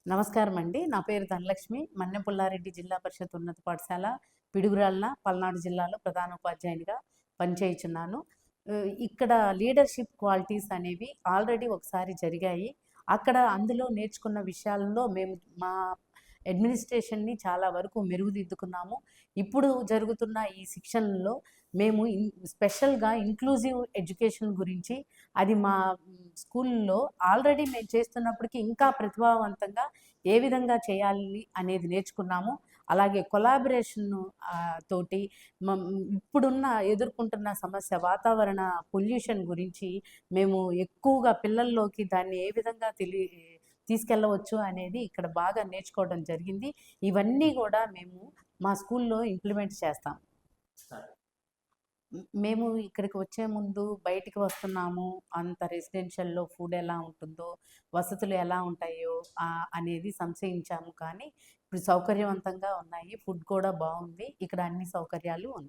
నమస్కారం అండి. నా పేరు ధనలక్ష్మి. మన్నెపుల్లారెడ్డి జిల్లా పరిషత్ ఉన్నత పాఠశాల పిడుగురాళ్ల పల్నాడు జిల్లాలో ప్రధానోపాధ్యాయునిగా పనిచేయుచున్నాను. ఇక్కడ లీడర్‌షిప్ క్వాలిటీస్ అనేవి ఆల్రెడీ ఒకసారి జరిగాయి. అందులో నేర్చుకున్న విషయాల్లో మేము మా అడ్మినిస్ట్రేషన్‌ని చాలా వరకు మెరుగుదిద్దుకున్నాము. ఇప్పుడు జరుగుతున్న ఈ శిక్షణలో మేము స్పెషల్‌గా ఇంక్లూజివ్ ఎడ్యుకేషన్ గురించి అది మా స్కూల్‌లో ఆల్రెడీ మేము చేస్తున్నప్పటికీ ఇంకా ప్రతిభావంతంగా ఏ విధంగా చేయాలి అనేది నేర్చుకున్నాము. అలాగే కొలాబరేషన్ తోటి మం ఇప్పుడున్న ఎదుర్కొంటున్న సమస్య వాతావరణ పొల్యూషన్ గురించి మేము ఎక్కువగా పిల్లల్లోకి దాన్ని ఏ విధంగా తీసుకెళ్ళవచ్చు అనేది ఇక్కడ బాగా నేర్చుకోవడం జరిగింది. ఇవన్నీ కూడా మేము మా స్కూల్‌లో ఇంప్లిమెంట్ చేస్తాం. మేము ఇక్కడికి వచ్చే ముందు బయటికి వస్తున్నాము, అంత రెసిడెన్షియల్‌లో ఫుడ్ ఎలా ఉంటుందో, వసతులు ఎలా ఉంటాయో అనేది సంశయించాము. కానీ ఇప్పుడు సౌకర్యవంతంగా ఉన్నాయి. ఫుడ్ కూడా బాగుంది. ఇక్కడ అన్ని సౌకర్యాలు ఉన్నాయి.